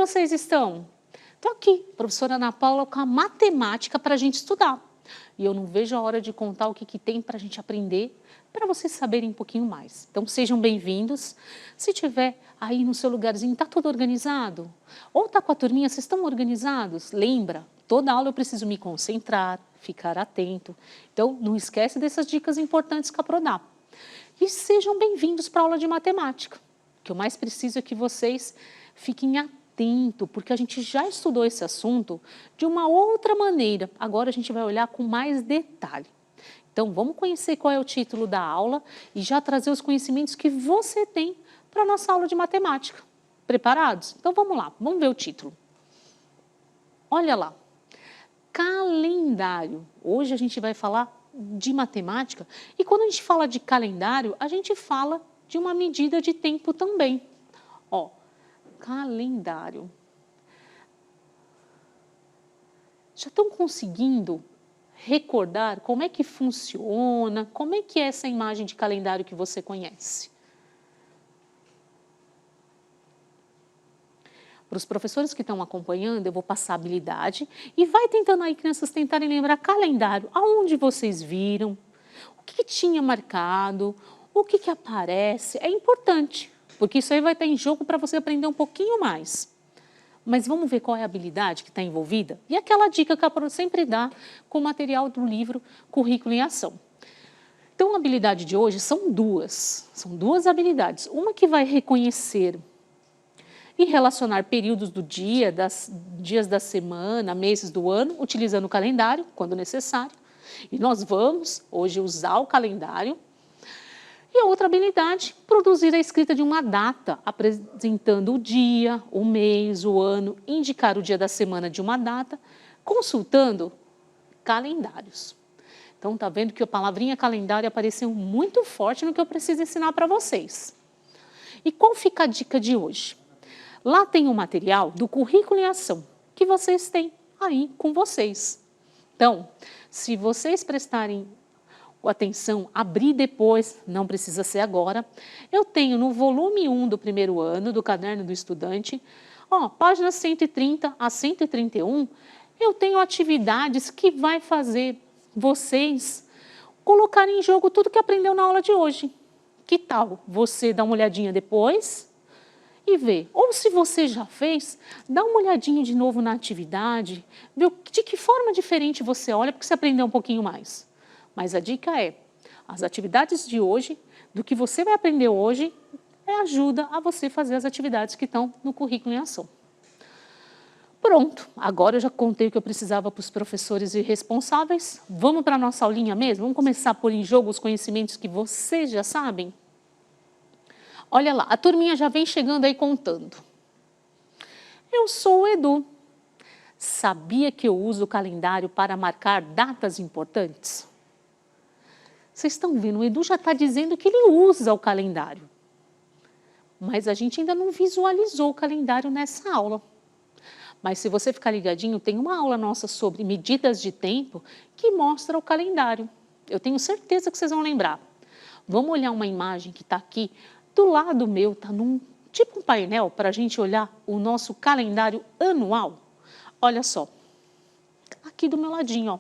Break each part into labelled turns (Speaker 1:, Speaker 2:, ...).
Speaker 1: vocês estão? Estou aqui, professora Ana Paula, com a matemática para a gente estudar. E eu não vejo a hora de contar o que tem para a gente aprender, para vocês saberem um pouquinho mais. Então, sejam bem-vindos. Se tiver aí no seu lugarzinho, está tudo organizado? Ou está com a turminha, vocês estão organizados? Lembra, toda aula eu preciso me concentrar, ficar atento. Então, não esquece dessas dicas importantes que a Pro dá. E sejam bem-vindos para a aula de matemática. O que eu mais preciso é que vocês fiquem atentos, porque a gente já estudou esse assunto de uma outra maneira. Agora a gente vai olhar com mais detalhe. Então, vamos conhecer qual é o título da aula e já trazer os conhecimentos que você tem para a nossa aula de matemática. Preparados? Então, vamos lá, vamos ver o título. Olha lá, calendário. Hoje a gente vai falar de matemática e quando a gente fala de calendário, a gente fala de uma medida de tempo também. Ó, calendário. Já estão conseguindo recordar como é que funciona, como é que é essa imagem de calendário que você conhece? Para os professores que estão acompanhando, eu vou passar a habilidade e vai tentando aí, crianças, tentarem lembrar calendário, aonde vocês viram, o que tinha marcado, o que aparece, é importante, porque isso aí vai estar em jogo para você aprender um pouquinho mais. Mas vamos ver qual é a habilidade que está envolvida e aquela dica que a Pro sempre dá com o material do livro Currículo em Ação. Então, a habilidade de hoje são duas habilidades. Uma que vai reconhecer e relacionar períodos do dia, dias da semana, meses do ano, utilizando o calendário, quando necessário. E nós vamos hoje usar o calendário. E a outra habilidade, produzir a escrita de uma data, apresentando o dia, o mês, o ano, indicar o dia da semana de uma data, consultando calendários. Então, tá vendo que a palavrinha calendário apareceu muito forte no que eu preciso ensinar para vocês. E qual fica a dica de hoje? Lá tem o material do Currículo em Ação, que vocês têm aí com vocês. Então, se vocês prestarem atenção, abrir depois, não precisa ser agora. Eu tenho no volume 1 do primeiro ano, do Caderno do Estudante, páginas 130 a 131, eu tenho atividades que vai fazer vocês colocarem em jogo tudo que aprendeu na aula de hoje. Que tal você dar uma olhadinha depois e ver? Ou se você já fez, dá uma olhadinha de novo na atividade, ver de que forma diferente você olha, porque você aprendeu um pouquinho mais. Mas a dica é, as atividades de hoje, do que você vai aprender hoje, ajuda a você fazer as atividades que estão no Currículo em Ação. Pronto, agora eu já contei o que eu precisava para os professores e responsáveis. Vamos para a nossa aulinha mesmo? Vamos começar a pôr em jogo os conhecimentos que vocês já sabem? Olha lá, a turminha já vem chegando aí contando. Eu sou o Edu. Sabia que eu uso o calendário para marcar datas importantes? Vocês estão vendo, o Edu já está dizendo que ele usa o calendário. Mas a gente ainda não visualizou o calendário nessa aula. Mas se você ficar ligadinho, tem uma aula nossa sobre medidas de tempo que mostra o calendário. Eu tenho certeza que vocês vão lembrar. Vamos olhar uma imagem que está aqui do lado meu, está num tipo um painel para a gente olhar o nosso calendário anual. Olha só, aqui do meu ladinho, ó.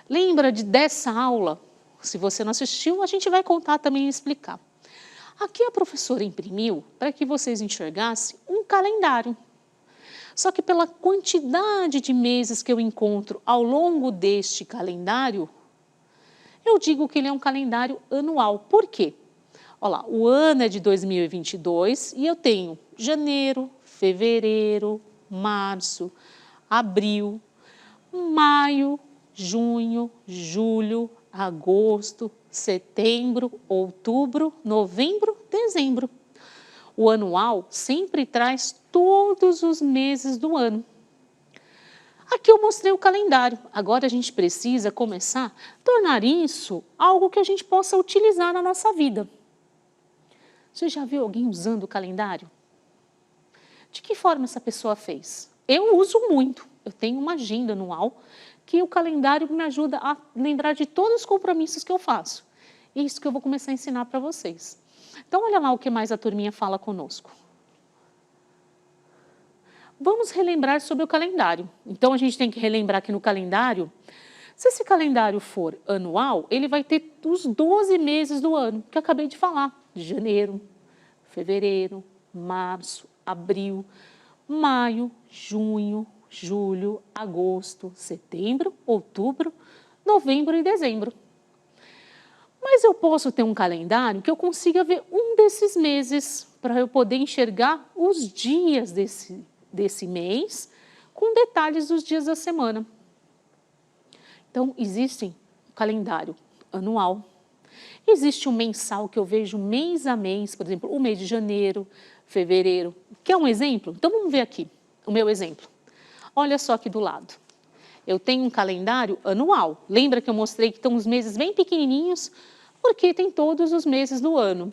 Speaker 1: Lembra dessa aula? Se você não assistiu, a gente vai contar também e explicar. Aqui a professora imprimiu para que vocês enxergassem um calendário. Só que pela quantidade de meses que eu encontro ao longo deste calendário, eu digo que ele é um calendário anual. Por quê? Olha lá, o ano é de 2022 e eu tenho janeiro, fevereiro, março, abril, maio, junho, julho, agosto, setembro, outubro, novembro, dezembro. O anual sempre traz todos os meses do ano. Aqui eu mostrei o calendário. Agora a gente precisa começar a tornar isso algo que a gente possa utilizar na nossa vida. Você já viu alguém usando o calendário? De que forma essa pessoa fez? Eu uso muito. Eu tenho uma agenda anual que o calendário me ajuda a lembrar de todos os compromissos que eu faço. É isso que eu vou começar a ensinar para vocês. Então, olha lá o que mais a turminha fala conosco. Vamos relembrar sobre o calendário. Então, a gente tem que relembrar que no calendário, se esse calendário for anual, ele vai ter os 12 meses do ano, que eu acabei de falar. De janeiro, fevereiro, março, abril, maio, junho, julho, agosto, setembro, outubro, novembro e dezembro. Mas eu posso ter um calendário que eu consiga ver um desses meses, para eu poder enxergar os dias desse mês, com detalhes dos dias da semana. Então, existe um calendário anual, existe um mensal que eu vejo mês a mês, por exemplo, o mês de janeiro, fevereiro. Quer um exemplo? Então, vamos ver aqui o meu exemplo. Olha só aqui do lado. Eu tenho um calendário anual. Lembra que eu mostrei que estão os meses bem pequenininhos? Porque tem todos os meses do ano.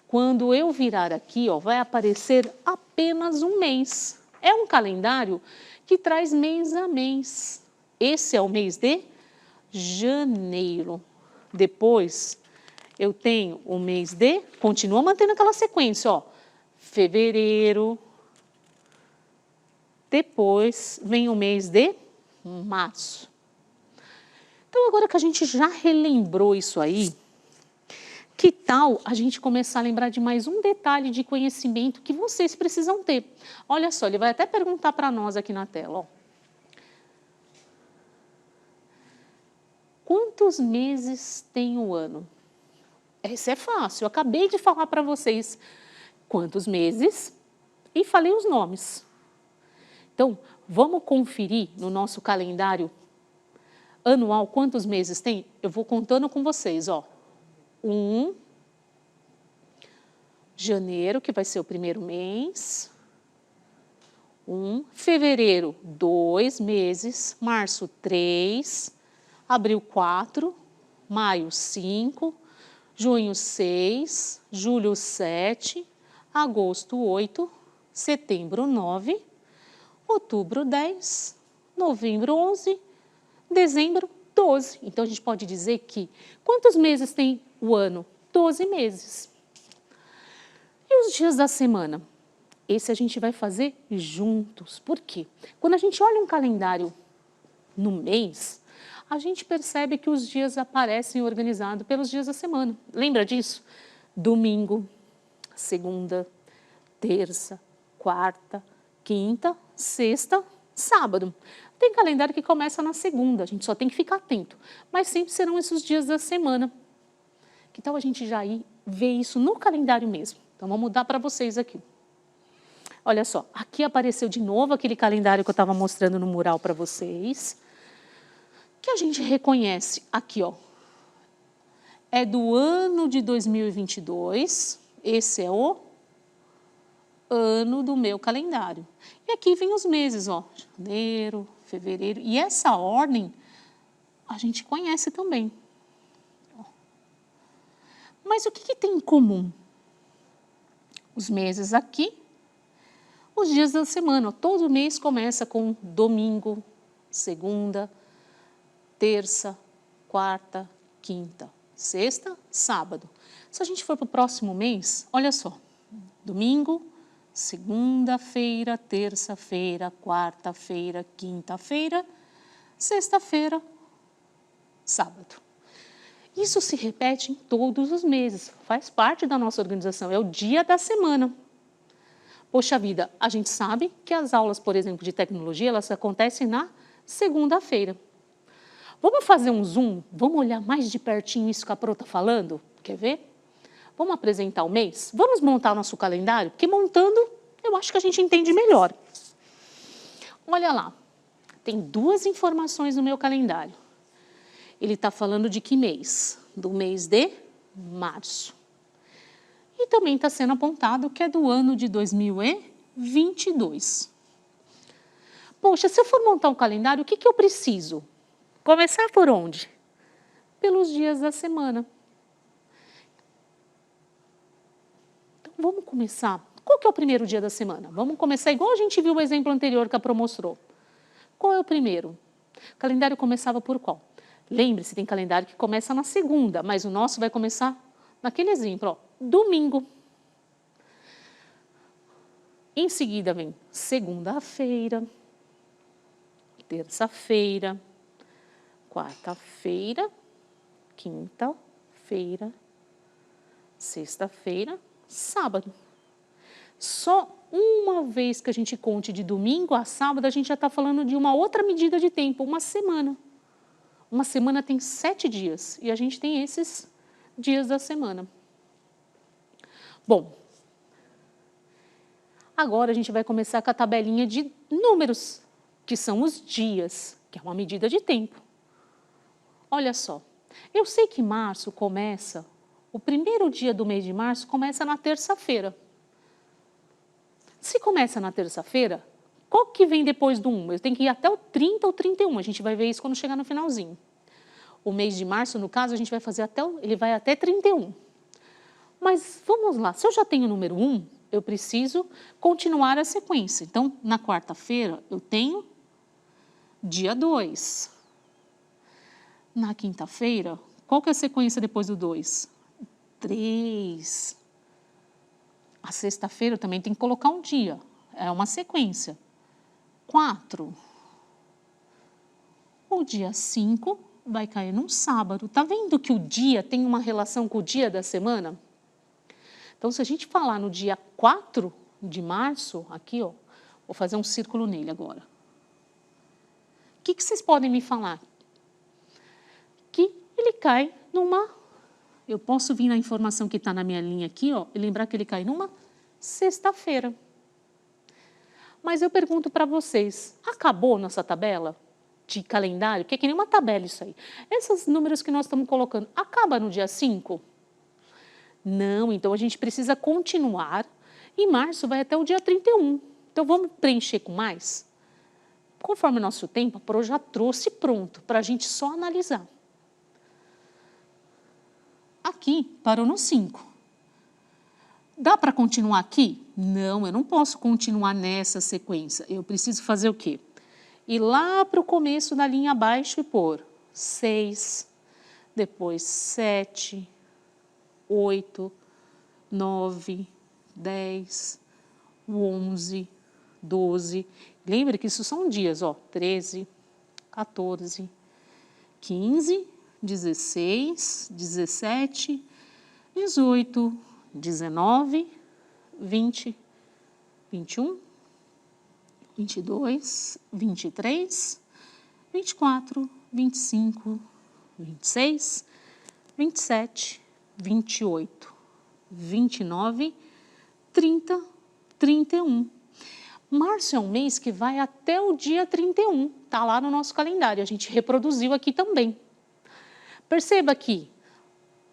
Speaker 1: Quando eu virar aqui, ó, vai aparecer apenas um mês. É um calendário que traz mês a mês. Esse é o mês de janeiro. Depois, eu tenho o mês de... Continua mantendo aquela sequência, ó. Fevereiro. Depois, vem o mês de março. Então, agora que a gente já relembrou isso aí, que tal a gente começar a lembrar de mais um detalhe de conhecimento que vocês precisam ter? Olha só, ele vai até perguntar para nós aqui na tela, ó. Quantos meses tem o ano? Esse é fácil, eu acabei de falar para vocês quantos meses e falei os nomes. Então, vamos conferir no nosso calendário anual quantos meses tem? Eu vou contando com vocês, ó. Janeiro, que vai ser o primeiro mês. Fevereiro, 2 meses. Março, 3. Abril, 4. Maio, 5. Junho, 6. Julho, 7. Agosto, 8. Setembro, 9. Outubro, 10. Novembro, 11. Dezembro, 12. Então, a gente pode dizer que quantos meses tem o ano? 12 meses. E os dias da semana? Esse a gente vai fazer juntos. Por quê? Quando a gente olha um calendário no mês, a gente percebe que os dias aparecem organizados pelos dias da semana. Lembra disso? Domingo, segunda, terça, quarta, quinta, sexta, sábado. Tem calendário que começa na segunda, a gente só tem que ficar atento. Mas sempre serão esses dias da semana. Que tal a gente já ir ver isso no calendário mesmo? Então, vou mudar para vocês aqui. Olha só, aqui apareceu de novo aquele calendário que eu estava mostrando no mural para vocês. Que a gente reconhece aqui, ó. É do ano de 2022. Esse é o ano do meu calendário. E aqui vem os meses, ó. Janeiro, fevereiro. E essa ordem a gente conhece também. Mas o que tem em comum? Os meses aqui, os dias da semana. Todo mês começa com domingo, segunda, terça, quarta, quinta, sexta, sábado. Se a gente for para o próximo mês, olha só. Domingo, segunda-feira, terça-feira, quarta-feira, quinta-feira, sexta-feira, sábado. Isso se repete em todos os meses, faz parte da nossa organização, é o dia da semana. Poxa vida, a gente sabe que as aulas, por exemplo, de tecnologia, elas acontecem na segunda-feira. Vamos fazer um zoom? Vamos olhar mais de pertinho isso que a Pro está falando? Quer ver? Vamos apresentar o mês? Vamos montar nosso calendário? Porque montando, eu acho que a gente entende melhor. Olha lá, tem 2 informações no meu calendário. Ele está falando de que mês? Do mês de março. E também está sendo apontado que é do ano de 2022. Poxa, se eu for montar um calendário, o que eu preciso? Começar por onde? Pelos dias da semana. Então, vamos começar. Qual que é o primeiro dia da semana? Vamos começar igual a gente viu o exemplo anterior que a Pro mostrou. Qual é o primeiro? O calendário começava por qual? Lembre-se, tem calendário que começa na segunda, mas o nosso vai começar naquele exemplo, ó, domingo. Em seguida vem segunda-feira, terça-feira, quarta-feira, quinta-feira, sexta-feira, sábado. Só uma vez que a gente conte de domingo a sábado, a gente já está falando de uma outra medida de tempo, uma semana. Uma semana tem 7 dias e a gente tem esses dias da semana. Bom, agora a gente vai começar com a tabelinha de números, que são os dias, que é uma medida de tempo. Olha só, eu sei que março começa, o primeiro dia do mês de março começa na terça-feira. Se começa na terça-feira, qual que vem depois do 1? Eu tenho que ir até o 30 ou 31, a gente vai ver isso quando chegar no finalzinho. O mês de março, no caso, a gente vai fazer ele vai até 31. Mas vamos lá, se eu já tenho o número 1, eu preciso continuar a sequência. Então, na quarta-feira, eu tenho dia 2. Na quinta-feira, qual que é a sequência depois do 2? 3. A sexta-feira eu também tenho que colocar um dia, é uma sequência. 4. O dia 5 vai cair num sábado. Tá vendo que o dia tem uma relação com o dia da semana? Então, se a gente falar no dia 4 de março, aqui, ó, vou fazer um círculo nele agora. O que vocês podem me falar? Que ele cai numa... Eu posso vir na informação que está na minha linha aqui, ó, e lembrar que ele cai numa sexta-feira. Mas eu pergunto para vocês, acabou nossa tabela de calendário? Que é que nem uma tabela isso aí. Esses números que nós estamos colocando, acaba no dia 5? Não, então a gente precisa continuar. E março vai até o dia 31. Então vamos preencher com mais? Conforme o nosso tempo, a Pro já trouxe pronto para a gente só analisar. Aqui parou no 5. Dá para continuar aqui? Não, eu não posso continuar nessa sequência. Eu preciso fazer o quê? Ir lá para o começo da linha abaixo e pôr 6, depois 7, 8, 9, 10, 11, 12. Lembra que isso são dias, ó, 13, 14, 15, 16, 17, 18, 19, 20, 21, 22, 23, 24, 25, 26, 27, 28, 29, 30, 31. Março é um mês que vai até o dia 31, está lá no nosso calendário, a gente reproduziu aqui também. Perceba que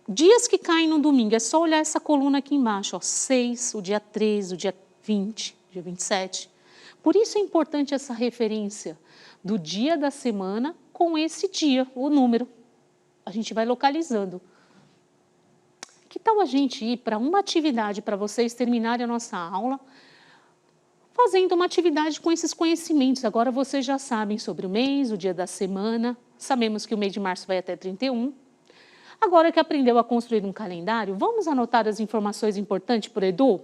Speaker 1: dias que caem no domingo, é só olhar essa coluna aqui embaixo, ó, 6, o dia 13, o dia 20, dia 27. Por isso é importante essa referência do dia da semana com esse dia, o número. A gente vai localizando. Que tal a gente ir para uma atividade para vocês terminarem a nossa aula, fazendo uma atividade com esses conhecimentos. Agora vocês já sabem sobre o mês, o dia da semana, sabemos que o mês de março vai até 31. Agora que aprendeu a construir um calendário, vamos anotar as informações importantes por Edu?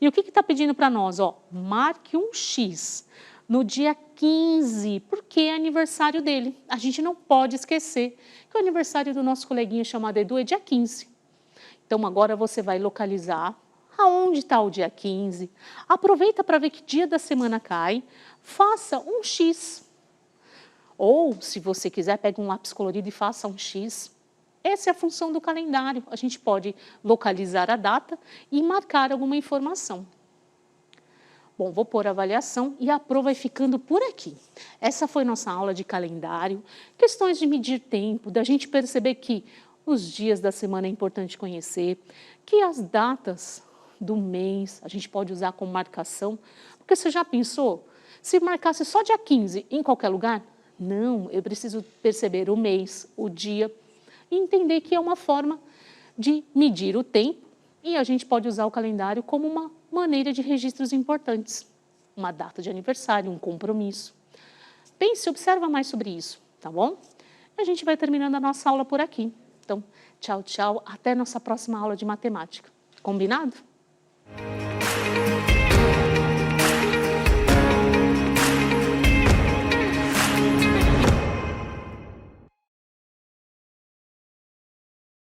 Speaker 1: E o que está pedindo para nós? Ó, marque um X no dia 15, porque é aniversário dele. A gente não pode esquecer que o aniversário do nosso coleguinha chamado Edu é dia 15. Então agora você vai localizar aonde está o dia 15. Aproveita para ver que dia da semana cai, faça um X. Ou, se você quiser, pegue um lápis colorido e faça um X. Essa é a função do calendário. A gente pode localizar a data e marcar alguma informação. Bom, vou pôr a avaliação e a prova vai ficando por aqui. Essa foi nossa aula de calendário, questões de medir tempo, da gente perceber que os dias da semana é importante conhecer, que as datas do mês a gente pode usar como marcação, porque você já pensou? Se marcasse só dia 15 em qualquer lugar? Não, eu preciso perceber o mês, o dia, e entender que é uma forma de medir o tempo e a gente pode usar o calendário como uma maneira de registros importantes. Uma data de aniversário, um compromisso. Pense, observa mais sobre isso, tá bom? A gente vai terminando a nossa aula por aqui. Então, tchau, tchau. Até nossa próxima aula de matemática. Combinado?